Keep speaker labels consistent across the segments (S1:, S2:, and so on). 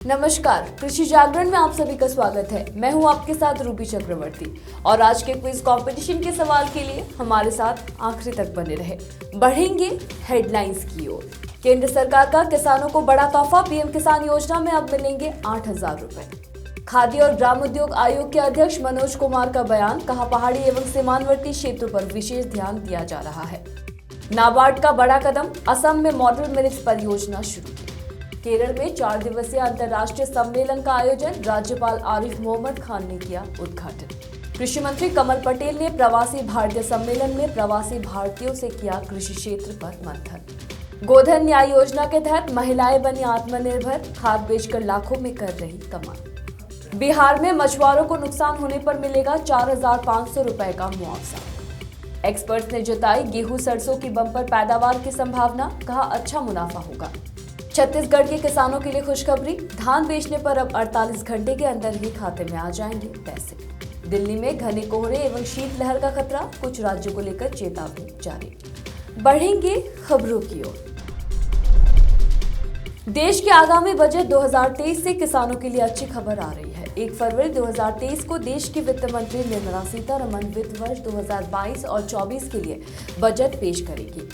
S1: नमस्कार, कृषि जागरण में आप सभी का स्वागत है। मैं हूं आपके साथ रूबी चक्रवर्ती और आज के क्विज कंपटीशन के सवाल के लिए हमारे साथ आखिरी तक बने रहे। बढ़ेंगे हेडलाइंस की ओर। केंद्र सरकार का किसानों को बड़ा तोहफा, पीएम किसान योजना में अब मिलेंगे 8,000 रुपए। खादी और ग्रामोद्योग आयोग के अध्यक्ष मनोज कुमार का बयान, कहा पहाड़ी एवं सीमांतवर्ती क्षेत्रों पर विशेष ध्यान दिया जा रहा है। नाबार्ड का बड़ा कदम, असम में मॉडल मिलेट्स परियोजना शुरू। केरल में 4 दिवसीय अंतर्राष्ट्रीय सम्मेलन का आयोजन, राज्यपाल आरिफ मोहम्मद खान ने किया उद्घाटन। कृषि मंत्री कमल पटेल ने प्रवासी भारतीय सम्मेलन में प्रवासी भारतीयों से किया कृषि क्षेत्र पर मंथन। गोधन न्याय योजना के तहत महिलाएं बनी आत्मनिर्भर, खाद बेचकर लाखों में कर रही कमाई। बिहार में मछुआरों को नुकसान होने पर मिलेगा 4,500 रुपए का मुआवजा। एक्सपर्ट्स ने जताई गेहूं सरसों की बम्पर पैदावार की संभावना, कहा अच्छा मुनाफा होगा। छत्तीसगढ़ के किसानों के लिए खुशखबरी, धान बेचने पर अब 48 घंटे के अंदर ही खाते में आ जाएंगे पैसे। दिल्ली में घने कोहरे एवं शीतलहर का खतरा, कुछ राज्यों को लेकर चेतावनी जारी। बढ़ेंगे खबरों की ओर। देश के आगामी बजट 2023 से किसानों के लिए अच्छी खबर आ रही है। 1 फरवरी 2023 को देश की वित्त मंत्री निर्मला सीतारमण वित्त वर्ष 2022 और 24 के लिए बजट पेश करेगी।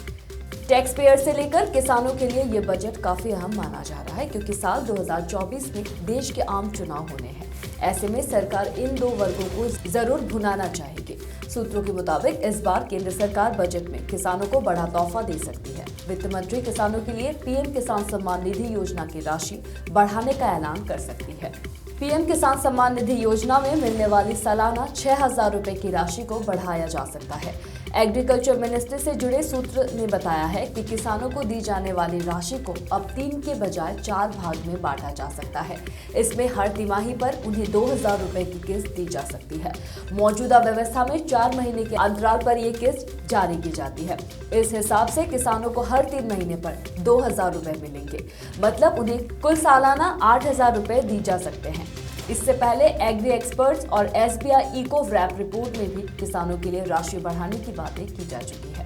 S1: टैक्स पेयर से लेकर किसानों के लिए ये बजट काफी अहम माना जा रहा है, क्योंकि साल 2024 में देश के आम चुनाव होने हैं। ऐसे में सरकार इन दो वर्गों को जरूर भुनाना चाहेगी। सूत्रों के मुताबिक इस बार केंद्र सरकार बजट में किसानों को बड़ा तोहफा दे सकती है। वित्त मंत्री किसानों के लिए पीएम किसान सम्मान निधि योजना की राशि बढ़ाने का ऐलान कर सकती है। पीएम किसान सम्मान निधि योजना में मिलने वाली सालाना 6,000 रुपए की राशि को बढ़ाया जा सकता है। एग्रीकल्चर मिनिस्ट्री से जुड़े सूत्र ने बताया है कि किसानों को दी जाने वाली राशि को अब 3 के बजाय 4 भाग में बांटा जा सकता है। इसमें हर तिमाही पर उन्हें 2,000 रुपए की किस्त दी जा सकती है। मौजूदा व्यवस्था में 4 महीने के अंतराल पर ये किस्त जारी की जाती है। इस हिसाब से किसानों को हर 3 महीने पर 2,000 रुपए मिलेंगे, मतलब उन्हें कुल सालाना 8,000 रुपए दी जा सकते हैं। इससे पहले एग्री एक्सपर्ट्स और एसबीआई इको रैप रिपोर्ट में भी किसानों के लिए राशि बढ़ाने की बातें की जा चुकी है।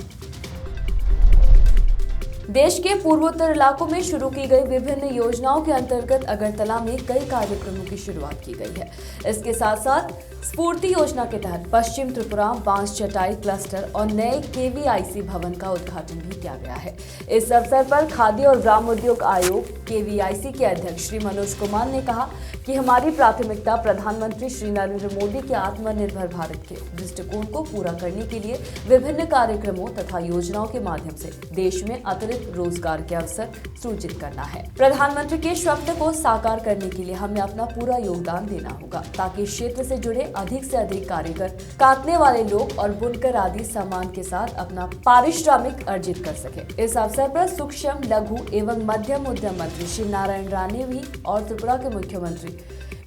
S1: देश के पूर्वोत्तर इलाकों में शुरू की गई विभिन्न योजनाओं के अंतर्गत अगरतला में कई कार्यक्रमों की शुरुआत की गई है। इसके साथ साथ स्फूर्ति योजना के तहत पश्चिम त्रिपुरा बांस चटाई क्लस्टर और नए केवीआईसी भवन का उद्घाटन भी किया गया है। इस अवसर पर खादी और ग्रामोद्योग आयोग केवीआईसी के अध्यक्ष श्री मनोज कुमार ने कहा कि हमारी प्राथमिकता प्रधानमंत्री श्री नरेंद्र मोदी के आत्मनिर्भर भारत के दृष्टिकोण को पूरा करने के लिए विभिन्न कार्यक्रमों तथा योजनाओं के माध्यम से देश में अतिरिक्त रोजगार के अवसर सृजित करना है। प्रधानमंत्री के स्वप्न को साकार करने के लिए हमें अपना पूरा योगदान देना होगा, ताकि क्षेत्र से जुड़े अधिक से अधिक कारीगर, काटने वाले लोग और बुनकर आदि सामान के साथ अपना पारिश्रमिक अर्जित कर सके। इस अवसर पर सूक्ष्म, लघु एवं मध्यम उद्यम मंत्री श्री नारायण राणे भी और त्रिपुरा के मुख्यमंत्री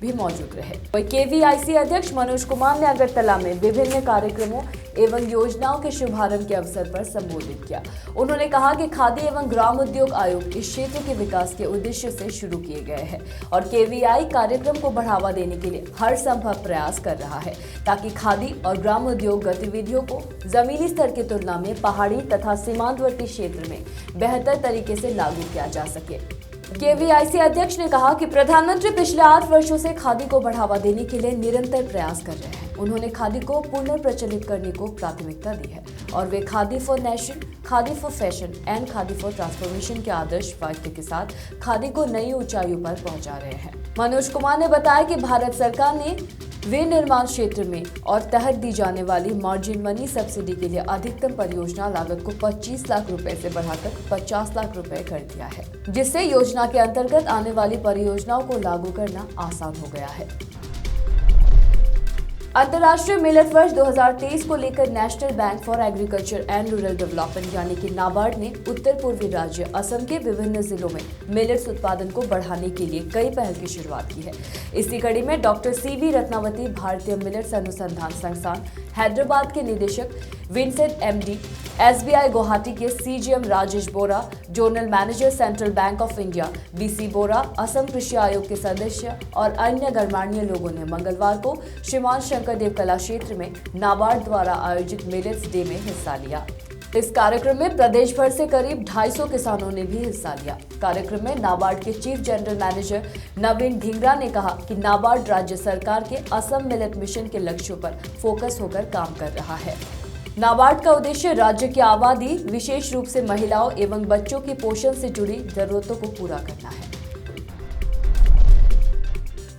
S1: भी मौजूद रहे। वही केवीआईसी अध्यक्ष मनोज कुमार ने अगरतला में विभिन्न कार्यक्रमों एवं योजनाओं के शुभारंभ के अवसर पर संबोधित किया। उन्होंने कहा कि खादी एवं ग्राम उद्योग आयोग इस क्षेत्र के विकास के उद्देश्य से शुरू किए गए हैं और केवीआई कार्यक्रम को बढ़ावा देने के लिए हर संभव प्रयास कर रहा है, ताकि खादी और ग्राम उद्योग गतिविधियों को जमीनी स्तर की तुलना में पहाड़ी तथा सीमांतवर्ती क्षेत्र में बेहतर तरीके से लागू किया जा सके। केवीआईसी अध्यक्ष ने कहा कि प्रधानमंत्री पिछले 8 वर्षों से खादी को बढ़ावा देने के लिए निरंतर प्रयास कर रहे हैं। उन्होंने खादी को पुनर्प्रचलित करने को प्राथमिकता दी है और वे khadi for nation, khadi for fashion and khadi for transformation के आदर्श वाक्य के साथ खादी को नई ऊंचाइयों पर पहुंचा रहे हैं। मनोज कुमार ने बताया कि भारत सरकार ने विनिर्माण क्षेत्र में और तहत दी जाने वाली मार्जिन मनी सब्सिडी के लिए अधिकतम परियोजना लागत को 25 लाख रुपए से बढ़ाकर 50 लाख रुपए कर दिया है, जिससे योजना के अंतर्गत आने वाली परियोजनाओं को लागू करना आसान हो गया है। अंतर्राष्ट्रीय मिलेट वर्ष 2023 को लेकर national bank for agriculture and rural development यानी कि नाबार्ड ने उत्तर पूर्वी राज्य असम के विभिन्न जिलों में मिलेट्स उत्पादन को बढ़ाने के लिए कई पहल की शुरुआत की है। इसी कड़ी में डॉक्टर सीवी रत्नावती, भारतीय मिलेट्स अनुसंधान संस्थान हैदराबाद के निदेशक विंसेंट एमडी, एसबीआई गुवाहाटी के CGM Rajesh Bora, zonal manager central bank of India BC Bora, Assam कृषि आयोग के सदस्य और अन्य गणमान्य लोगों ने मंगलवार को श्रीमान शंकरदेव कला क्षेत्र में नाबार्ड द्वारा आयोजित मिलेट्स डे में हिस्सा लिया। इस कार्यक्रम में प्रदेश भर से करीब 250 किसानों ने भी हिस्सा लिया। कार्यक्रम में नाबार्ड के चीफ जनरल मैनेजर नवीन ढींगरा ने कहा कि नाबार्ड राज्य सरकार के असम मिलेट मिशन के लक्ष्यों पर फोकस होकर काम कर रहा है। नाबार्ड का उद्देश्य राज्य की आबादी, विशेष रूप से महिलाओं एवं बच्चों की पोषण से जुड़ी जरूरतों को पूरा करना है।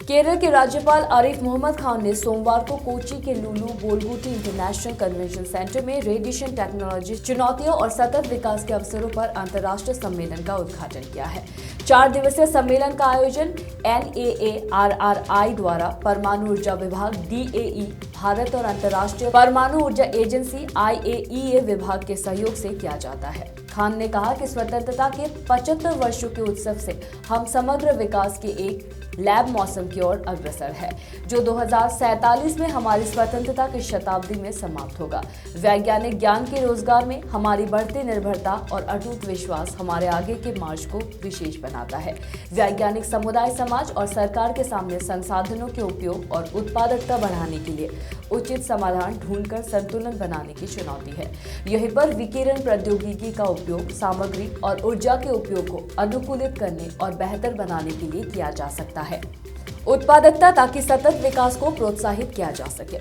S1: केरल के राज्यपाल आरिफ मोहम्मद खान ने सोमवार को कोची के लुलु बोलगुटी इंटरनेशनल कन्वेंशन सेंटर में रेडिएशन टेक्नोलॉजी, चुनौतियों और सतत विकास के अवसरों पर अंतर्राष्ट्रीय सम्मेलन का उद्घाटन किया है। 4 दिवसीय सम्मेलन का आयोजन NAARRI द्वारा परमाणु ऊर्जा विभाग DAE, भारत और अंतर्राष्ट्रीय परमाणु ऊर्जा एजेंसी IAEA विभाग के सहयोग से किया जाता है। खान ने कहा कि स्वतंत्रता के 75 वर्षों के उत्सव से हम समग्र विकास के एक लैब मौसम की ओर अग्रसर है, जो 2047 में हमारी स्वतंत्रता की शताब्दी में समाप्त होगा। वैज्ञानिक ज्ञान के रोजगार में हमारी बढ़ती निर्भरता और अटूट विश्वास हमारे आगे के मार्ग को विशेष बनाता है। वैज्ञानिक समुदाय, समाज और सरकार के सामने संसाधनों के उपयोग और उत्पादकता बढ़ाने के लिए उचित समाधान ढूंढकर संतुलन बनाने की चुनौती है। यहीं पर विकिरण प्रौद्योगिकी का उपयोग सामग्री और ऊर्जा के उपयोग को अनुकूलित करने और बेहतर बनाने के लिए किया जा सकता है। उत्पादकता ताकि सतत विकास को प्रोत्साहित किया जा सके।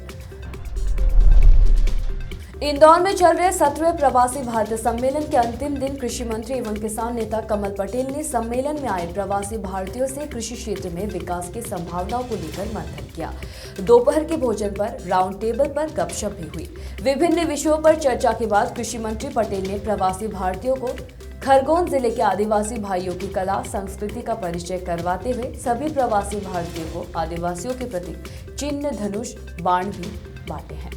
S1: इंदौर में चल रहे 17वें प्रवासी भारतीय सम्मेलन के अंतिम दिन कृषि मंत्री एवं किसान नेता कमल पटेल ने सम्मेलन में आए प्रवासी भारतीयों से कृषि क्षेत्र में विकास की संभावनाओं को लेकर मंथन किया। दोपहर के भोजन पर राउंड टेबल पर गपशप भी हुई। विभिन्न विषयों पर चर्चा के बाद कृषि मंत्री पटेल ने प्रवासी भारतीयों को खरगोन जिले के आदिवासी भाइयों की कला संस्कृति का परिचय करवाते हुए सभी प्रवासी भारतीयों को आदिवासियों के प्रति चिन्ह, धनुष, बाण भी बांटे हैं।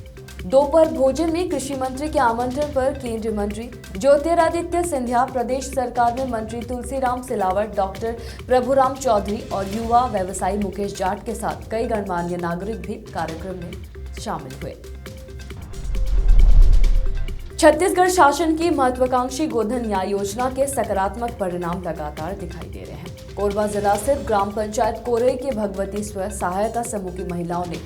S1: दोपहर भोजन में कृषि मंत्री के आमंत्रण पर केंद्रीय मंत्री ज्योतिरादित्य सिंधिया, प्रदेश सरकार में मंत्री तुलसीराम सिलावट, डॉक्टर प्रभुराम चौधरी और युवा व्यवसायी मुकेश जाट के साथ कई गणमान्य नागरिक भी कार्यक्रम में शामिल हुए। छत्तीसगढ़ शासन की महत्वाकांक्षी गोधन न्याय योजना के सकारात्मक परिणाम लगातार दिखाई दे रहे हैं। कोरबा जिला स्थित ग्राम पंचायत कोरई के भगवती स्व सहायता समूह की महिलाओं ने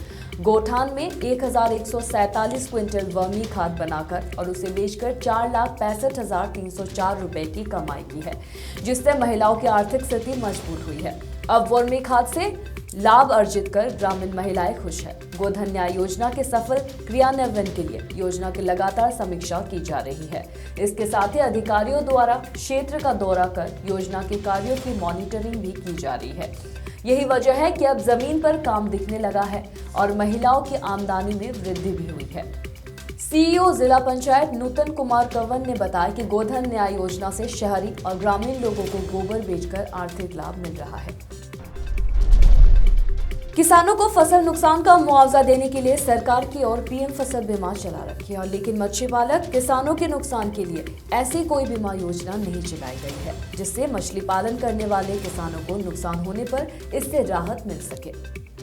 S1: गोठान में 1147 क्विंटल वर्मी खाद बनाकर और उसे बेचकर 4,65,304 रुपए की कमाई की है, जिससे महिलाओं की आर्थिक स्थिति मजबूत हुई है। अब वर्मी खाद से लाभ अर्जित कर ग्रामीण महिलाएं खुश है। गोधन न्याय योजना के सफल क्रियान्वयन के लिए योजना की लगातार समीक्षा की जा रही है। इसके साथ ही अधिकारियों द्वारा क्षेत्र का दौरा कर योजना के कार्यों की मॉनिटरिंग भी की जा रही है। यही वजह है कि अब जमीन पर काम दिखने लगा है और महिलाओं की आमदनी में वृद्धि भी हुई है। CEO जिला पंचायत नूतन कुमार कंवर ने बताया कि गोधन न्याय योजना से शहरी और ग्रामीण लोगों को गोबर बेचकर आर्थिक लाभ मिल रहा है। किसानों को फसल नुकसान का मुआवजा देने के लिए सरकार की ओर PM फसल बीमा चला रखी है, लेकिन मछली पालक किसानों के नुकसान के लिए ऐसी कोई बीमा योजना नहीं चलाई गई है, जिससे मछली पालन करने वाले किसानों को नुकसान होने पर इससे राहत मिल सके।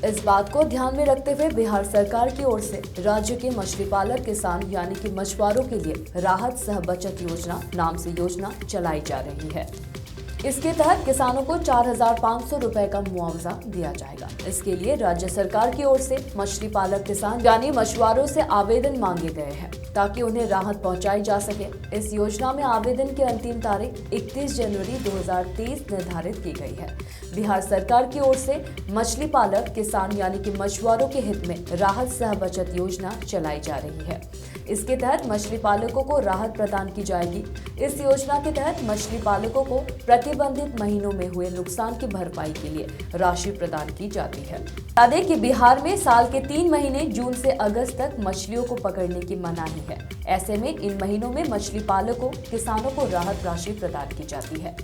S1: इस बात को ध्यान में रखते हुए बिहार सरकार की ओर से राज्य के मछली पालक किसान यानी कि मछुआरों के लिए राहत सह बचत योजना नाम से योजना चलाई जा रही है। इसके तहत किसानों को 4,500 रुपए का मुआवजा दिया जाएगा। इसके लिए राज्य सरकार की ओर से मछली पालक किसान यानी मछुआरों से आवेदन मांगे गए हैं, ताकि उन्हें राहत पहुंचाई जा सके। इस योजना में आवेदन की अंतिम तारीख 31 जनवरी 2023 निर्धारित की गई है। बिहार सरकार की ओर से मछली पालक किसान यानी कि मछुआरों के हित में राहत सह बचत योजना चलाई जा रही है। इसके तहत मछली पालकों को राहत प्रदान की जाएगी। इस योजना के तहत मछली पालकों को प्रतिबंधित महीनों में हुए नुकसान की भरपाई के लिए राशि प्रदान की जाती है। बता दें कि बिहार में साल के 3 महीने जून से अगस्त तक मछलियों को पकड़ने की मनाही है। ऐसे में इन महीनों में मछली पालकों किसानों को राहत राशि प्रदान की जाती है।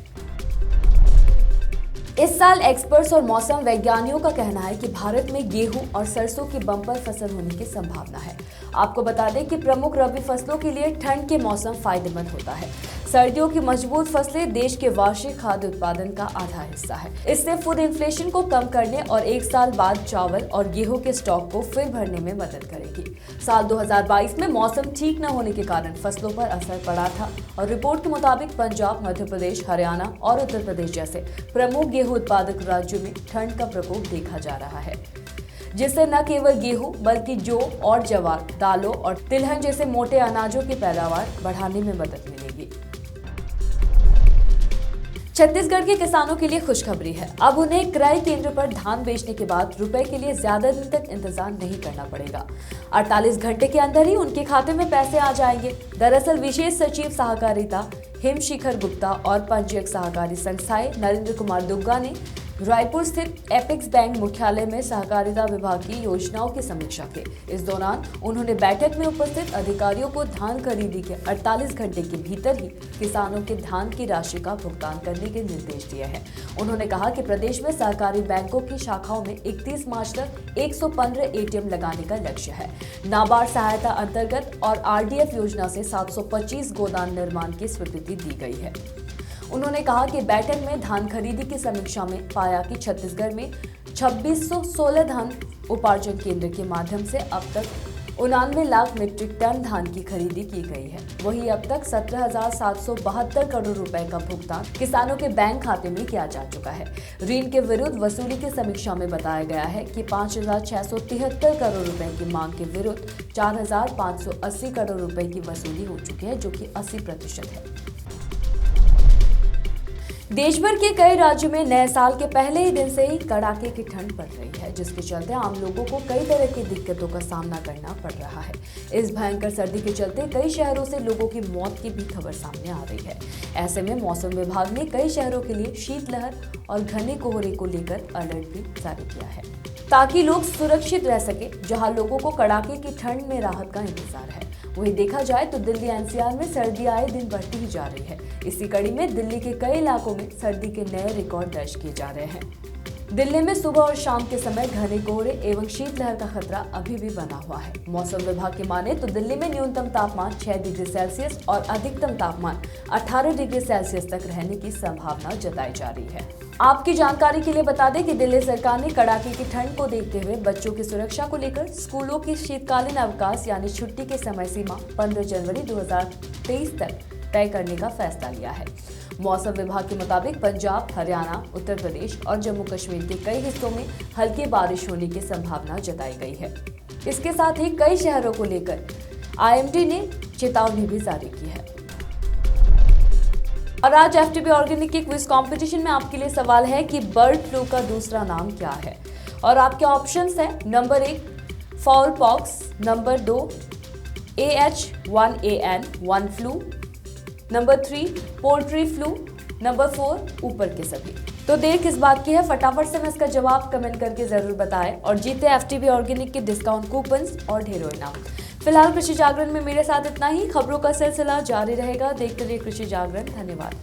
S1: इस साल एक्सपर्ट्स और मौसम वैज्ञानिकों का कहना है कि भारत में गेहूं और सरसों की बम्पर फसल होने की संभावना है। आपको बता दें कि प्रमुख रबी फसलों के लिए ठंड के मौसम फायदेमंद होता है। सर्दियों की मजबूत फसलें देश के वार्षिक खाद्य उत्पादन का आधा हिस्सा है। इससे फूड इन्फ्लेशन को कम करने और 1 साल बाद चावल और गेहूं के स्टॉक को फिर भरने में मदद करेगी। साल 2022 में मौसम ठीक न होने के कारण फसलों पर असर पड़ा था और रिपोर्ट के मुताबिक पंजाब, मध्य प्रदेश, हरियाणा और उत्तर प्रदेश जैसे प्रमुख गेहूं उत्पादक राज्यों में ठंड का प्रकोप देखा जा रहा है। जिससे न केवल गेहूं बल्कि जौ और जवार, दालों और तिलहन जैसे मोटे अनाजों की पैदावार बढ़ाने में मदद मिलेगी। छत्तीसगढ़ के किसानों के लिए खुशखबरी है। अब उन्हें क्रय केंद्र पर धान बेचने के बाद रुपए के लिए ज्यादा दिन तक इंतजार नहीं करना पड़ेगा। 48 घंटे के अंदर ही उनके खाते में पैसे आ जाएंगे। दरअसल विशेष सचिव सहकारिता हिमशिखर गुप्ता और पंजीयक सहकारी संस्थाएं नरेंद्र कुमार दुग्गा ने रायपुर स्थित एपेक्स बैंक मुख्यालय में सहकारिता विभाग की योजनाओं की समीक्षा की। इस दौरान उन्होंने बैठक में उपस्थित अधिकारियों को धान खरीदी के 48 घंटे के भीतर ही किसानों के धान की राशि का भुगतान करने के निर्देश दिए हैं। उन्होंने कहा कि प्रदेश में सहकारी बैंकों की शाखाओं में 31 मार्च तक 115 एटीएम लगाने का लक्ष्य है। नाबार्ड सहायता अंतर्गत और आरडीएफ योजना से 725 गोदाम निर्माण की स्वीकृति दी गई है। उन्होंने कहा कि बैठक में धान खरीदी की समीक्षा में पाया कि छत्तीसगढ़ में 2616 धान उपार्जन केंद्र के माध्यम से अब तक 99 लाख मीट्रिक टन धान की खरीदी की गई है। वहीं अब तक 17,772 करोड़ रुपए का भुगतान किसानों के बैंक खाते में किया जा चुका है। ऋण के विरुद्ध वसूली की समीक्षा में बताया गया है कि 5,673 करोड़ रुपए की मांग के विरुद्ध 4,580 करोड़ रुपए की वसूली हो चुकी है, जो कि 80% है। देश भर के कई राज्यों में नए साल के पहले ही दिन से ही कड़ाके की ठंड पड़ रही है, जिसके चलते आम लोगों को कई तरह की दिक्कतों का सामना करना पड़ रहा है। इस भयंकर सर्दी के चलते कई शहरों से लोगों की मौत की भी खबर सामने आ रही है। ऐसे में मौसम विभाग ने कई शहरों के लिए शीतलहर और घने कोहरे को लेकर अलर्ट भी जारी किया है, ताकि लोग सुरक्षित रह सके। जहां लोगों को कड़ाके की ठंड में राहत का इंतजार है, वहीं देखा जाए तो दिल्ली एनसीआर में सर्दी आए दिन बढ़ती ही जा रही है। इसी कड़ी में दिल्ली के कई इलाकों में सर्दी के नए रिकॉर्ड दर्ज किए जा रहे हैं। दिल्ली में सुबह और शाम के समय घने कोहरे एवं शीतलहर का खतरा अभी भी बना हुआ है। मौसम विभाग की माने तो दिल्ली में न्यूनतम तापमान 6 डिग्री सेल्सियस और अधिकतम तापमान 18 डिग्री सेल्सियस तक रहने की संभावना जताई जा रही है। आपकी जानकारी के लिए बता दें कि दिल्ली सरकार ने कड़ाके की ठंड को देखते हुए बच्चों की सुरक्षा को लेकर स्कूलों की शीतकालीन अवकाश यानी छुट्टी की समय सीमा 15 जनवरी 2023 तक तय करने का फैसला लिया है। मौसम विभाग के मुताबिक पंजाब, हरियाणा, उत्तर प्रदेश और जम्मू कश्मीर के कई हिस्सों में हल्की बारिश होने की संभावना जताई गई है। इसके साथ ही कई शहरों को लेकर आईएमडी ने चेतावनी भी जारी की है। और आज एफटीबी ऑर्गेनिक के क्विज कंपटीशन में आपके लिए सवाल है कि बर्ड फ्लू का दूसरा नाम क्या है। और आपके ऑप्शंस हैं number 1 foul pox, number 2 AH1AN1 flu, number 3 poultry flu, number 4 ऊपर के सभी। तो देर किस बात की है, फटाफट से मैं इसका जवाब कमेंट करके जरूर बताएं और जीते एफटीबी ऑर्गेनिक के डिस्काउंट कूपन्स और ढेरों इनाम। फिलहाल कृषि जागरण में मेरे साथ इतना ही। खबरों का सिलसिला जारी रहेगा। देखते रहिए कृषि जागरण। धन्यवाद।